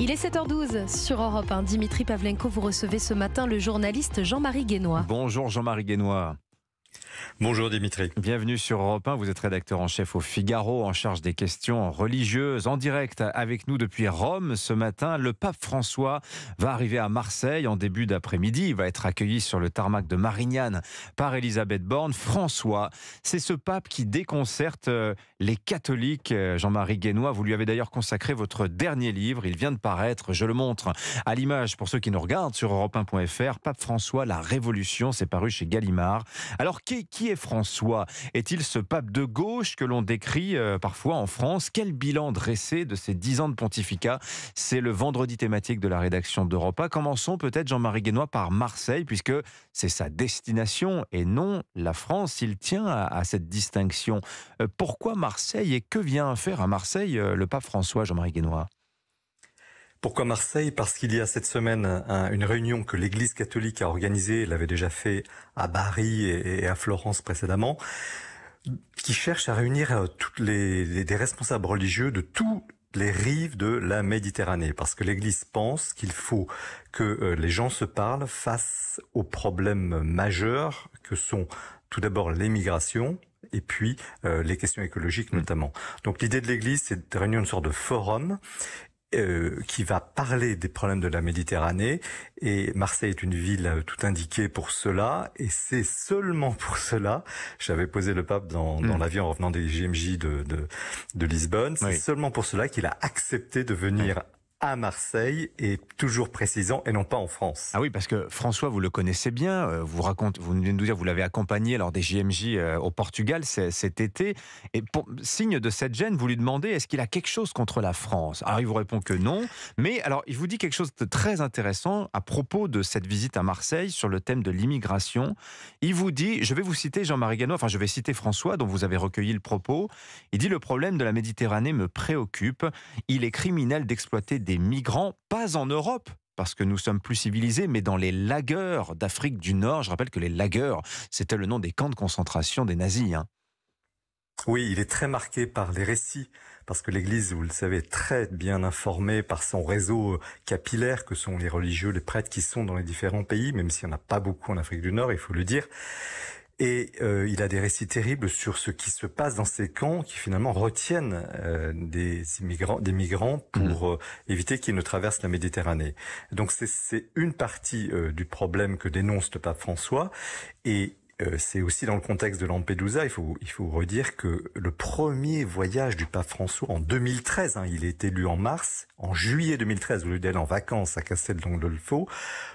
Il est 7h12 sur Europe 1. Dimitri Pavlenko, vous recevez ce matin le journaliste Jean-Marie Guénois. Bonjour Jean-Marie Guénois. Bonjour Dimitri. Bienvenue sur Europe 1. Vous êtes rédacteur en chef au Figaro, en charge des questions religieuses. En direct avec nous depuis Rome ce matin, le pape François va arriver à Marseille en début d'après-midi. Il va être accueilli sur le tarmac de Marignane par Elisabeth Borne. François, c'est ce pape qui déconcerte les catholiques. Jean-Marie Guénois, vous lui avez d'ailleurs consacré votre dernier livre. Il vient de paraître, je le montre à l'image pour ceux qui nous regardent sur europe1.fr. Pape François, la Révolution, c'est paru chez Gallimard. Alors qui est François? Est-il ce pape de gauche que l'on décrit parfois en France? Quel bilan dressé de ces 10 ans de pontificat? C'est le vendredi thématique de la rédaction d'Europe 1. Commençons peut-être, Jean-Marie Guénois, par Marseille, puisque c'est sa destination et non la France. Il tient à cette distinction. Pourquoi Marseille et que vient faire à Marseille le pape François, Jean-Marie Guénois? Pourquoi Marseille? Parce qu'il y a cette semaine une réunion que l'Église catholique a organisée, elle l'avait déjà fait à Bari et à Florence précédemment, qui cherche à réunir des responsables religieux de tous les rives de la Méditerranée, parce que l'Église pense qu'il faut que les gens se parlent face aux problèmes majeurs que sont tout d'abord l'émigration, et puis les questions écologiques notamment. Donc l'idée de l'Église, c'est de réunir une sorte de forum qui va parler des problèmes de la Méditerranée, et Marseille est une ville tout indiquée pour cela, et c'est seulement pour cela, j'avais posé le pape dans l'avion en revenant des JMJ de Lisbonne, c'est seulement pour cela qu'il a accepté de venir à Marseille, et toujours précisant, et non pas en France. Ah oui, parce que François, vous le connaissez bien, vous venez de nous dire, vous l'avez accompagné lors des JMJ au Portugal cet été, et pour signe de cette gêne, vous lui demandez est-ce qu'il a quelque chose contre la France? Alors il vous répond que non, mais alors il vous dit quelque chose de très intéressant à propos de cette visite à Marseille sur le thème de l'immigration. Il vous dit, je vais vous citer Jean-Marie Guénois, enfin je vais citer François dont vous avez recueilli le propos, il dit: le problème de la Méditerranée me préoccupe, il est criminel d'exploiter des migrants, pas en Europe, parce que nous sommes plus civilisés, mais dans les lagers d'Afrique du Nord. Je rappelle que les lagers, c'était le nom des camps de concentration des nazis. Oui, il est très marqué par les récits, parce que l'Église, vous le savez, est très bien informée par son réseau capillaire que sont les religieux, les prêtres qui sont dans les différents pays, même s'il n'y en a pas beaucoup en Afrique du Nord, il faut le dire. Et il a des récits terribles sur ce qui se passe dans ces camps qui finalement retiennent des migrants pour éviter qu'ils ne traversent la Méditerranée. Donc c'est une partie du problème que dénonce le pape François, et c'est aussi dans le contexte de Lampedusa, il faut redire que le premier voyage du pape François en 2013, il est élu en mars, en juillet 2013, au lieu d'aller en vacances à Castel Gandolfo,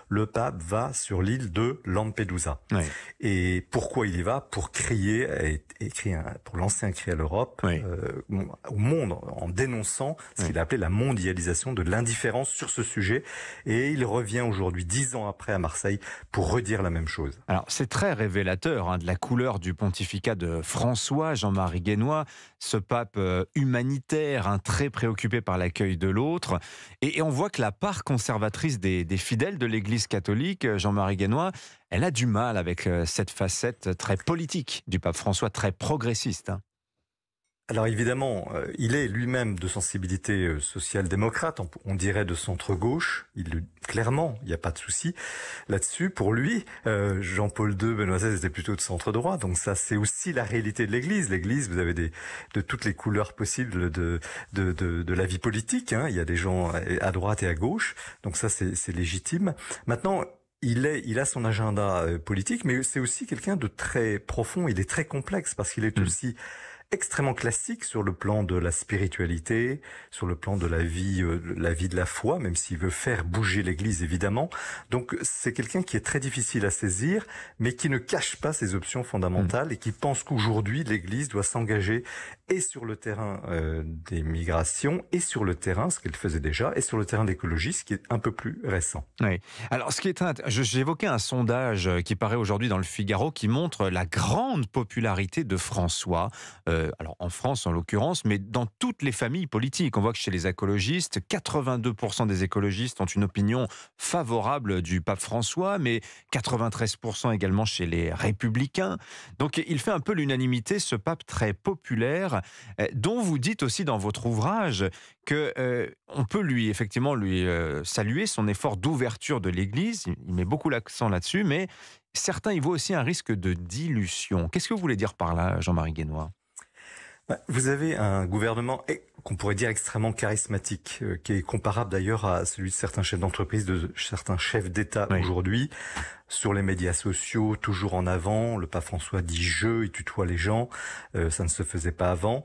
le pape va sur l'île de Lampedusa. Oui. Et pourquoi il y va? Pour crier, pour lancer un cri à l'Europe, au monde, en dénonçant ce qu'il a appelé la mondialisation de l'indifférence sur ce sujet. Et il revient aujourd'hui, 10 ans après, à Marseille, pour redire la même chose. Alors, c'est très révélateur de la couleur du pontificat de François, Jean-Marie Guénois, ce pape humanitaire, très préoccupé par l'accueil de l'autre. Et on voit que la part conservatrice des fidèles de l'Église catholique, Jean-Marie Guénois, elle a du mal avec cette facette très politique du pape François, très progressiste. Alors évidemment, il est lui-même de sensibilité social-démocrate, on dirait de centre-gauche, clairement, il n'y a pas de souci là-dessus. Pour lui, Jean-Paul II, Benoît XVI étaient plutôt de centre-droit, donc ça c'est aussi la réalité de l'Église. L'Église, vous avez de toutes les couleurs possibles de la vie politique, il y a des gens à droite et à gauche, donc ça c'est légitime. Maintenant, il a son agenda politique, mais c'est aussi quelqu'un de très profond, il est très complexe, parce qu'il est aussi extrêmement classique sur le plan de la spiritualité, sur le plan de la vie de la foi, même s'il veut faire bouger l'Église évidemment. Donc c'est quelqu'un qui est très difficile à saisir, mais qui ne cache pas ses options fondamentales et qui pense qu'aujourd'hui l'Église doit s'engager et sur le terrain des migrations et sur le terrain, ce qu'elle faisait déjà, et sur le terrain d'écologie, ce qui est un peu plus récent. Oui. Alors j'évoquais un sondage qui paraît aujourd'hui dans le Figaro qui montre la grande popularité de François alors en France en l'occurrence, mais dans toutes les familles politiques. On voit que chez les écologistes, 82% des écologistes ont une opinion favorable du pape François, mais 93% également chez les républicains. Donc il fait un peu l'unanimité, ce pape très populaire, dont vous dites aussi dans votre ouvrage que on peut effectivement lui saluer son effort d'ouverture de l'Église. Il met beaucoup l'accent là-dessus, mais certains y voient aussi un risque de dilution. Qu'est-ce que vous voulez dire par là, Jean-Marie Guénois? Vous avez un gouvernement qu'on pourrait dire extrêmement charismatique, qui est comparable d'ailleurs à celui de certains chefs d'entreprise, de certains chefs d'État aujourd'hui, sur les médias sociaux, toujours en avant. Le pape François dit « je », il tutoie les gens, ça ne se faisait pas avant.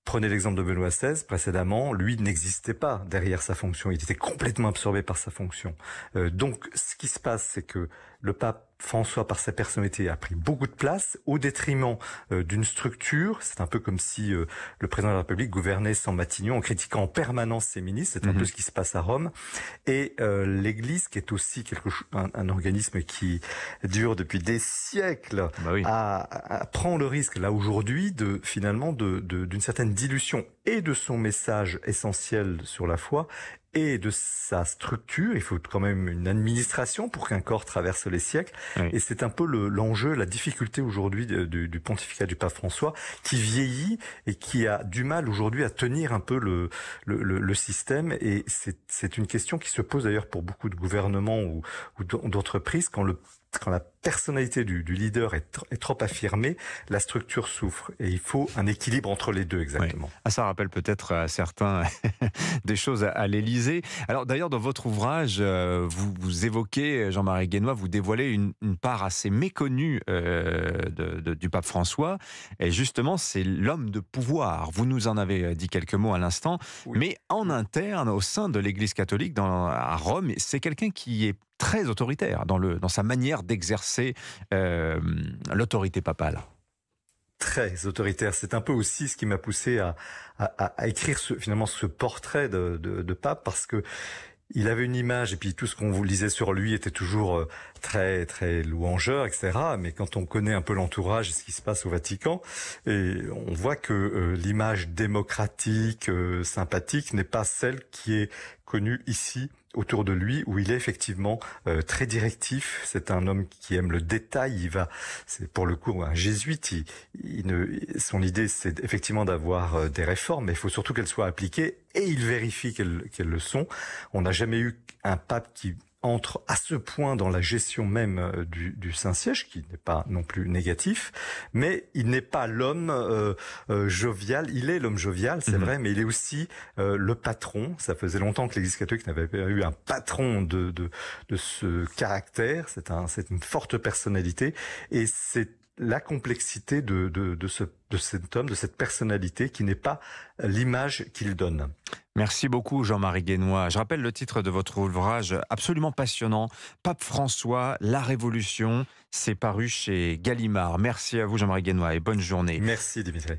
Prenez l'exemple de Benoît XVI, précédemment, lui n'existait pas derrière sa fonction, il était complètement absorbé par sa fonction. Donc ce qui se passe, c'est que le pape François, par sa personnalité, a pris beaucoup de place au détriment d'une structure. C'est un peu comme si le président de la République gouvernait sans Matignon en critiquant en permanence ses ministres. C'est un peu ce qui se passe à Rome. Et l'Église, qui est aussi un organisme qui dure depuis des siècles, prend le risque, là aujourd'hui, d'une certaine dilution et de son message essentiel sur la foi et de sa structure. Il faut quand même une administration pour qu'un corps traverse les siècles. Oui. Et c'est un peu l'enjeu, la difficulté aujourd'hui du pontificat du pape François, qui vieillit et qui a du mal aujourd'hui à tenir un peu le système. Et c'est une question qui se pose d'ailleurs pour beaucoup de gouvernements ou d'entreprises quand la personnalité du leader est trop affirmée, la structure souffre. Et il faut un équilibre entre les deux, exactement. Oui. Ça rappelle peut-être à certains des choses à l'Élysée. Alors d'ailleurs, dans votre ouvrage, vous évoquez, Jean-Marie Guénois, vous dévoilez une part assez méconnue du pape François. Et justement, c'est l'homme de pouvoir. Vous nous en avez dit quelques mots à l'instant. Oui. Mais en interne, au sein de l'Église catholique à Rome, c'est quelqu'un qui est très autoritaire dans sa manière d'exercer l'autorité papale. Très autoritaire. C'est un peu aussi ce qui m'a poussé à écrire finalement ce portrait de pape, parce que il avait une image, et puis tout ce qu'on vous lisait sur lui était toujours très très louangeur, etc. Mais quand on connaît un peu l'entourage et ce qui se passe au Vatican, et on voit que l'image démocratique, sympathique, n'est pas celle qui est connue ici autour de lui, où il est effectivement très directif. C'est un homme qui aime le détail. C'est pour le coup un jésuite. Son idée, c'est effectivement d'avoir des réformes, mais il faut surtout qu'elles soient appliquées, et il vérifie qu'elles le sont. On n'a jamais eu un pape qui entre à ce point dans la gestion même du Saint-Siège, qui n'est pas non plus négatif, mais il n'est pas l'homme jovial. Il est l'homme jovial, c'est vrai, mais il est aussi le patron. Ça faisait longtemps que l'Église catholique n'avait pas eu un patron de ce caractère. C'est une forte personnalité, et c'est la complexité de cet homme, de cette personnalité, qui n'est pas l'image qu'il donne. Merci beaucoup, Jean-Marie Guénois. Je rappelle le titre de votre ouvrage absolument passionnant, Pape François, la Révolution. C'est paru chez Gallimard. Merci à vous, Jean-Marie Guénois, et bonne journée. Merci, Dimitri.